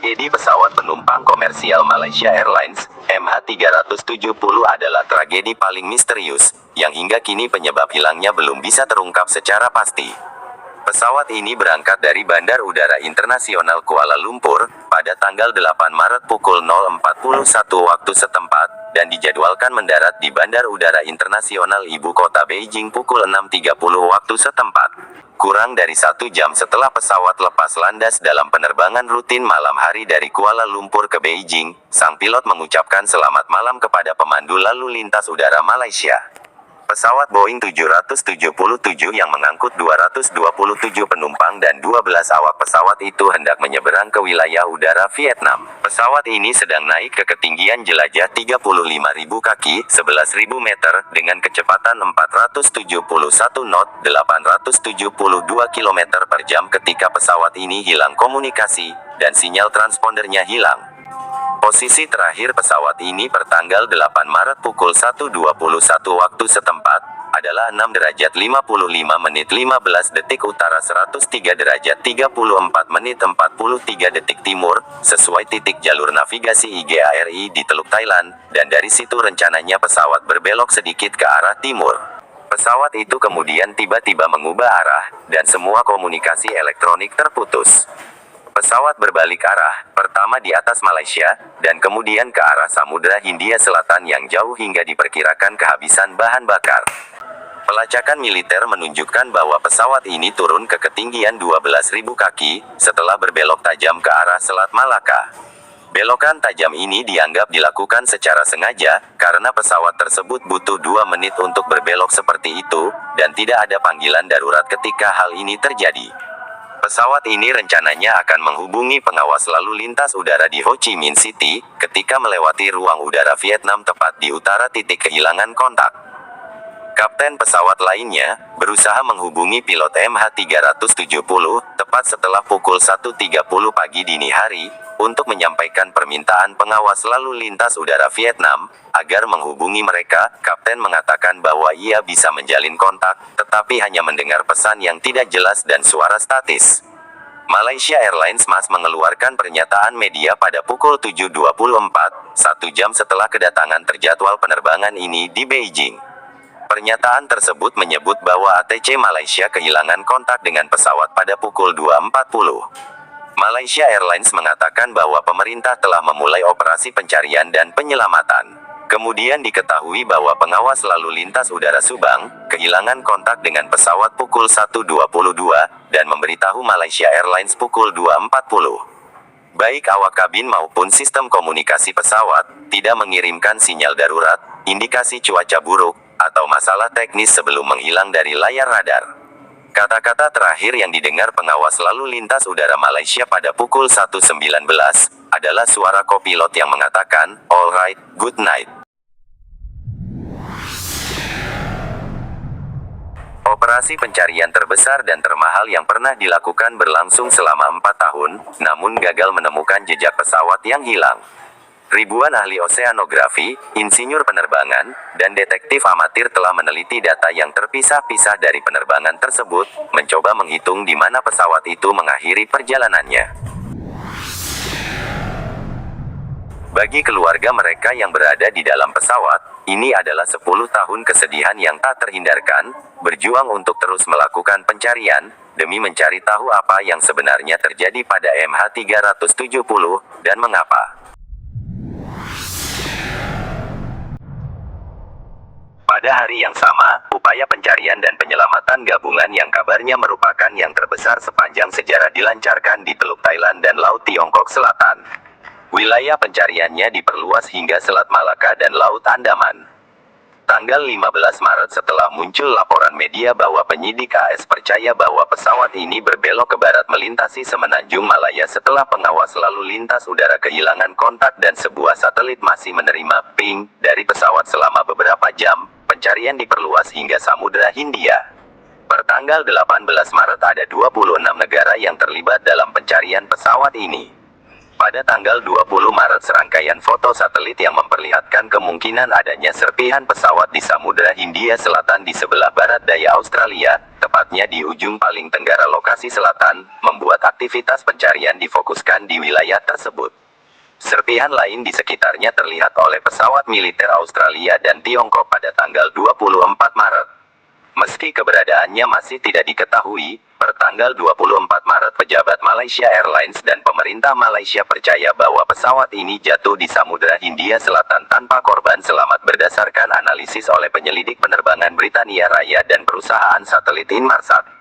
Tragedi pesawat penumpang komersial Malaysia Airlines, MH370 adalah tragedi paling misterius, yang hingga kini penyebab hilangnya belum bisa terungkap secara pasti. Pesawat ini berangkat dari Bandar Udara Internasional Kuala Lumpur, pada tanggal 8 Maret pukul 0.41 waktu setempat, dan dijadwalkan mendarat di Bandar Udara Internasional Ibu Kota Beijing pukul 6.30 waktu setempat. Kurang dari 1 jam setelah pesawat lepas landas dalam penerbangan rutin malam hari dari Kuala Lumpur ke Beijing, sang pilot mengucapkan selamat malam kepada pemandu lalu lintas udara Malaysia. Pesawat Boeing 777 yang mengangkut 227 penumpang dan 12 awak pesawat itu hendak menyeberang ke wilayah udara Vietnam. Pesawat ini sedang naik ke ketinggian jelajah 35.000 kaki, 11.000 meter, dengan kecepatan 471 knot, 872 km per jam ketika pesawat ini hilang komunikasi, dan sinyal transpondernya hilang. Posisi terakhir pesawat ini pertanggal 8 Maret pukul 1.21 waktu setempat, adalah 6 derajat 55 menit 15 detik utara 103 derajat 34 menit 43 detik timur, sesuai titik jalur navigasi IGARI di Teluk Thailand, dan dari situ rencananya pesawat berbelok sedikit ke arah timur. Pesawat itu kemudian tiba-tiba mengubah arah, dan semua komunikasi elektronik terputus. Pesawat berbalik arah, pertama di atas Malaysia, dan kemudian ke arah Samudra Hindia Selatan yang jauh hingga diperkirakan kehabisan bahan bakar. Pelacakan militer menunjukkan bahwa pesawat ini turun ke ketinggian 12.000 kaki, setelah berbelok tajam ke arah Selat Malaka. Belokan tajam ini dianggap dilakukan secara sengaja, karena pesawat tersebut butuh 2 menit untuk berbelok seperti itu, dan tidak ada panggilan darurat ketika hal ini terjadi. Pesawat ini rencananya akan menghubungi pengawas lalu lintas udara di Ho Chi Minh City, ketika melewati ruang udara Vietnam tepat di utara titik kehilangan kontak. Kapten pesawat lainnya, berusaha menghubungi pilot MH370, tepat setelah pukul 1.30 pagi dini hari, untuk menyampaikan permintaan pengawas lalu lintas udara Vietnam, agar menghubungi mereka. Kapten mengatakan bahwa ia bisa menjalin kontak, tetapi hanya mendengar pesan yang tidak jelas dan suara statis. Malaysia Airlines mas mengeluarkan pernyataan media pada pukul 7.24, 1 jam setelah kedatangan terjadwal penerbangan ini di Beijing. Pernyataan tersebut menyebut bahwa ATC Malaysia kehilangan kontak dengan pesawat pada pukul 2.40. Malaysia Airlines mengatakan bahwa pemerintah telah memulai operasi pencarian dan penyelamatan. Kemudian diketahui bahwa pengawas lalu lintas udara Subang kehilangan kontak dengan pesawat pukul 1.22 dan memberitahu Malaysia Airlines pukul 2.40. Baik awak kabin maupun sistem komunikasi pesawat tidak mengirimkan sinyal darurat, indikasi cuaca buruk, atau masalah teknis sebelum menghilang dari layar radar. Kata-kata terakhir yang didengar pengawas lalu lintas udara Malaysia pada pukul 1.19 adalah suara kopilot yang mengatakan, "Alright, good night." Operasi pencarian terbesar dan termahal yang pernah dilakukan berlangsung selama 4 tahun, namun gagal menemukan jejak pesawat yang hilang. Ribuan ahli oseanografi, insinyur penerbangan, dan detektif amatir telah meneliti data yang terpisah-pisah dari penerbangan tersebut, mencoba menghitung di mana pesawat itu mengakhiri perjalanannya. Bagi keluarga mereka yang berada di dalam pesawat, ini adalah 10 tahun kesedihan yang tak terhindarkan, berjuang untuk terus melakukan pencarian, demi mencari tahu apa yang sebenarnya terjadi pada MH370, dan mengapa. Pada hari yang sama, upaya pencarian dan penyelamatan gabungan yang kabarnya merupakan yang terbesar sepanjang sejarah dilancarkan di Teluk Thailand dan Laut Tiongkok Selatan. Wilayah pencariannya diperluas hingga Selat Malaka dan Laut Andaman. Tanggal 15 Maret setelah muncul laporan media bahwa penyidik AS percaya bahwa pesawat ini berbelok ke barat melintasi Semenanjung Malaya setelah pengawas lalu lintas udara kehilangan kontak dan sebuah satelit masih menerima ping dari pesawat selama beberapa jam, pencarian diperluas hingga Samudra Hindia. Pertanggal 18 Maret ada 26 negara yang terlibat dalam pencarian pesawat ini. Pada tanggal 20 Maret serangkaian foto satelit yang memperlihatkan kemungkinan adanya serpihan pesawat di Samudra Hindia Selatan di sebelah barat daya Australia, tepatnya di ujung paling tenggara lokasi selatan, membuat aktivitas pencarian difokuskan di wilayah tersebut. Serpihan lain di sekitarnya terlihat oleh pesawat militer Australia dan Tiongkok pada tanggal 24 Maret. Meski keberadaannya masih tidak diketahui, pertanggal 24 Maret pejabat Malaysia Airlines dan pemerintah Malaysia percaya bahwa pesawat ini jatuh di Samudra Hindia Selatan tanpa korban selamat berdasarkan analisis oleh penyelidik penerbangan Britania Raya dan perusahaan satelit Inmarsat.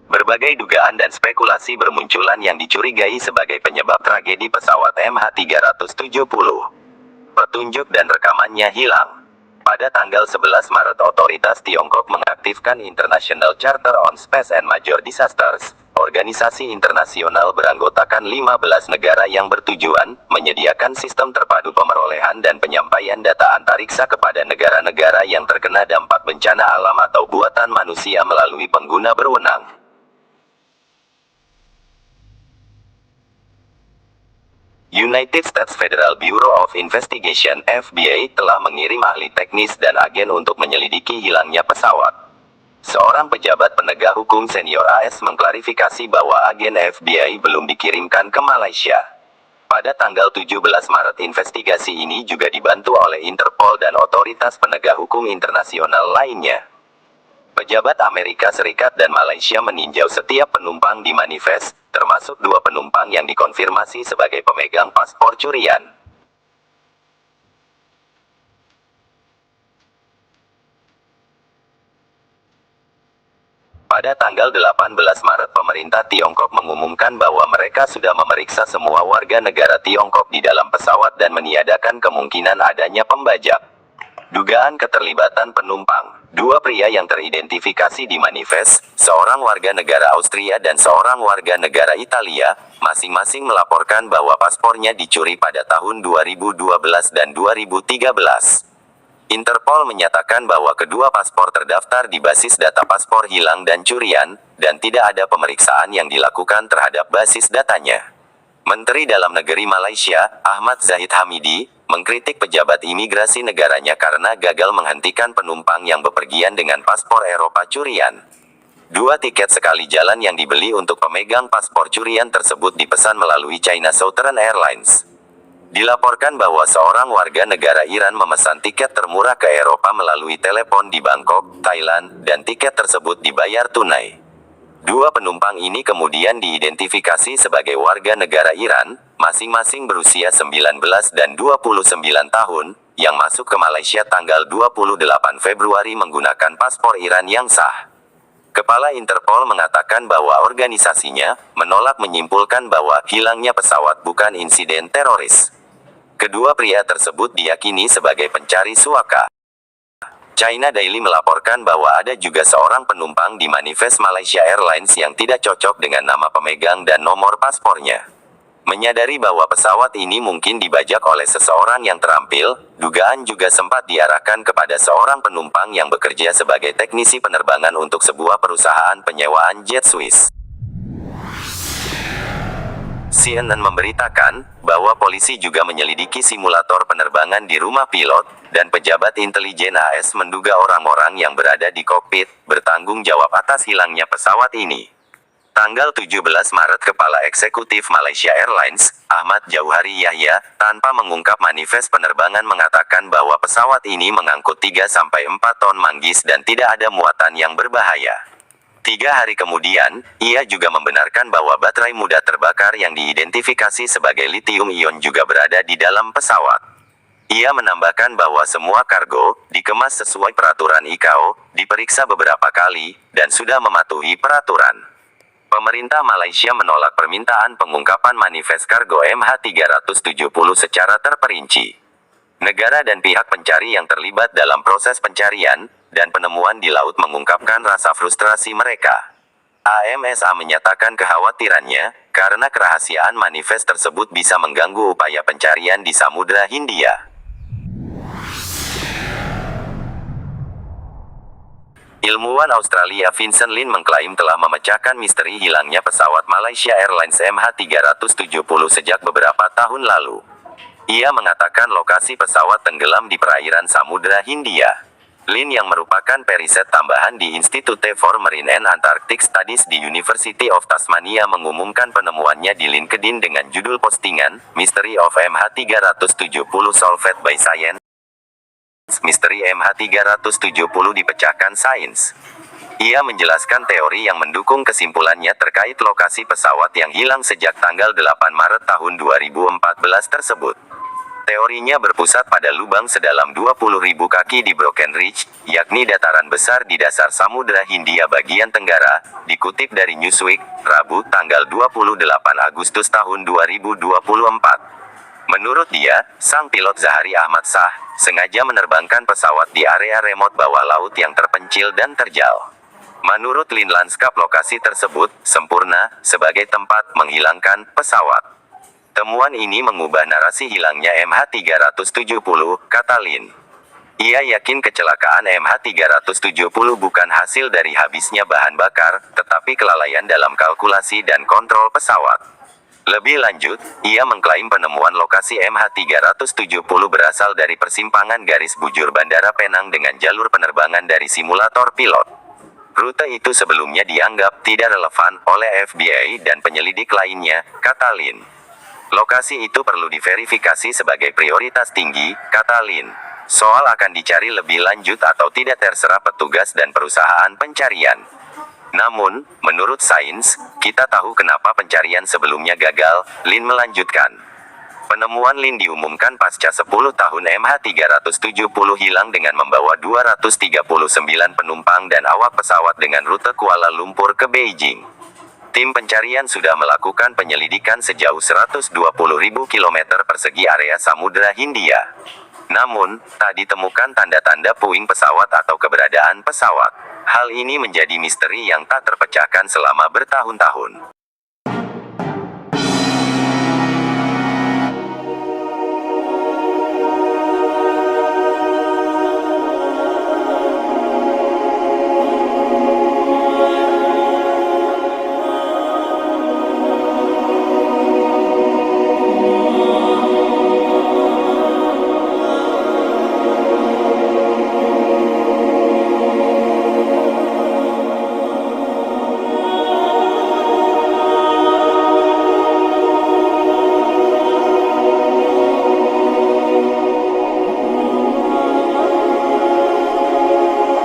Berbagai dugaan dan spekulasi bermunculan yang dicurigai sebagai penyebab tragedi pesawat MH370. Petunjuk dan rekamannya hilang. Pada tanggal 11 Maret otoritas Tiongkok mengaktifkan International Charter on Space and Major Disasters, organisasi internasional beranggotakan 15 negara yang bertujuan menyediakan sistem terpadu pemerolehan dan penyampaian data antariksa kepada negara-negara yang terkena dampak bencana alam atau buatan manusia melalui pengguna berwenang. United States Federal Bureau of Investigation (FBI) telah mengirim ahli teknis dan agen untuk menyelidiki hilangnya pesawat. Seorang pejabat penegak hukum senior AS mengklarifikasi bahwa agen FBI belum dikirimkan ke Malaysia. Pada tanggal 17 Maret investigasi ini juga dibantu oleh Interpol dan otoritas penegak hukum internasional lainnya. Pejabat Amerika Serikat dan Malaysia meninjau setiap penumpang di manifest, termasuk 2 penumpang yang dikonfirmasi sebagai pemegang paspor curian. Pada tanggal 18 Maret pemerintah Tiongkok mengumumkan bahwa mereka sudah memeriksa semua warga negara Tiongkok di dalam pesawat dan meniadakan kemungkinan adanya pembajak. Dugaan keterlibatan penumpang. 2 pria yang teridentifikasi di manifest, seorang warga negara Austria dan seorang warga negara Italia, masing-masing melaporkan bahwa paspornya dicuri pada tahun 2012 dan 2013. Interpol menyatakan bahwa kedua paspor terdaftar di basis data paspor hilang dan curian, dan tidak ada pemeriksaan yang dilakukan terhadap basis datanya. Menteri Dalam Negeri Malaysia, Ahmad Zahid Hamidi, mengkritik pejabat imigrasi negaranya karena gagal menghentikan penumpang yang bepergian dengan paspor Eropa curian. 2 tiket sekali jalan yang dibeli untuk pemegang paspor curian tersebut dipesan melalui China Southern Airlines. Dilaporkan bahwa seorang warga negara Iran memesan tiket termurah ke Eropa melalui telepon di Bangkok, Thailand, dan tiket tersebut dibayar tunai. 2 penumpang ini kemudian diidentifikasi sebagai warga negara Iran, masing-masing berusia 19 dan 29 tahun, yang masuk ke Malaysia tanggal 28 Februari menggunakan paspor Iran yang sah. Kepala Interpol mengatakan bahwa organisasinya menolak menyimpulkan bahwa hilangnya pesawat bukan insiden teroris. Kedua pria tersebut diyakini sebagai pencari suaka. China Daily melaporkan bahwa ada juga seorang penumpang di manifest Malaysia Airlines yang tidak cocok dengan nama pemegang dan nomor paspornya. Menyadari bahwa pesawat ini mungkin dibajak oleh seseorang yang terampil, dugaan juga sempat diarahkan kepada seorang penumpang yang bekerja sebagai teknisi penerbangan untuk sebuah perusahaan penyewaan jet Swiss. CNN memberitakan bahwa polisi juga menyelidiki simulator penerbangan di rumah pilot, dan pejabat intelijen AS menduga orang-orang yang berada di kokpit bertanggung jawab atas hilangnya pesawat ini. Tanggal 17 Maret Kepala Eksekutif Malaysia Airlines, Ahmad Jauhari Yahya, tanpa mengungkap manifest penerbangan mengatakan bahwa pesawat ini mengangkut 3-4 ton manggis dan tidak ada muatan yang berbahaya. 3 hari kemudian, ia juga membenarkan bahwa baterai mudah terbakar yang diidentifikasi sebagai litium-ion juga berada di dalam pesawat. Ia menambahkan bahwa semua kargo dikemas sesuai peraturan ICAO, diperiksa beberapa kali, dan sudah mematuhi peraturan. Pemerintah Malaysia menolak permintaan pengungkapan manifest kargo MH370 secara terperinci. Negara dan pihak pencari yang terlibat dalam proses pencarian dan penemuan di laut mengungkapkan rasa frustrasi mereka. AMSA menyatakan kekhawatirannya karena kerahasiaan manifest tersebut bisa mengganggu upaya pencarian di Samudra Hindia. Ilmuwan Australia Vincent Lin mengklaim telah memecahkan misteri hilangnya pesawat Malaysia Airlines MH370 sejak beberapa tahun lalu. Ia mengatakan lokasi pesawat tenggelam di perairan Samudra Hindia. Lin yang merupakan periset tambahan di Institute for Marine and Antarctic Studies di University of Tasmania mengumumkan penemuannya di LinkedIn dengan judul postingan, Mystery of MH370 Solved by Science. Misteri MH370 dipecahkan sains. Ia menjelaskan teori yang mendukung kesimpulannya terkait lokasi pesawat yang hilang sejak tanggal 8 Maret tahun 2014 tersebut. Teorinya berpusat pada lubang sedalam 20.000 kaki di Broken Ridge, yakni dataran besar di dasar Samudra Hindia bagian tenggara, dikutip dari Newsweek, Rabu, tanggal 28 Agustus tahun 2024. Menurut dia, sang pilot Zahari Ahmad Shah sengaja menerbangkan pesawat di area remote bawah laut yang terpencil dan terjal. Menurut Lin, lanskap lokasi tersebut sempurna sebagai tempat menghilangkan pesawat. Temuan ini mengubah narasi hilangnya MH370, kata Lin. Ia yakin kecelakaan MH370 bukan hasil dari habisnya bahan bakar, tetapi kelalaian dalam kalkulasi dan kontrol pesawat. Lebih lanjut, ia mengklaim penemuan lokasi MH370 berasal dari persimpangan garis bujur Bandara Penang dengan jalur penerbangan dari simulator pilot. Rute itu sebelumnya dianggap tidak relevan oleh FBI dan penyelidik lainnya, kata Lin. Lokasi itu perlu diverifikasi sebagai prioritas tinggi, kata Lin. Soal akan dicari lebih lanjut atau tidak terserah petugas dan perusahaan pencarian. Namun, menurut sains, kita tahu kenapa pencarian sebelumnya gagal, Lin melanjutkan. Penemuan Lin diumumkan pasca 10 tahun MH370 hilang dengan membawa 239 penumpang dan awak pesawat dengan rute Kuala Lumpur ke Beijing. Tim pencarian sudah melakukan penyelidikan sejauh 120.000 km persegi area Samudra Hindia. Namun, tak ditemukan tanda-tanda puing pesawat atau keberadaan pesawat. Hal ini menjadi misteri yang tak terpecahkan selama bertahun-tahun.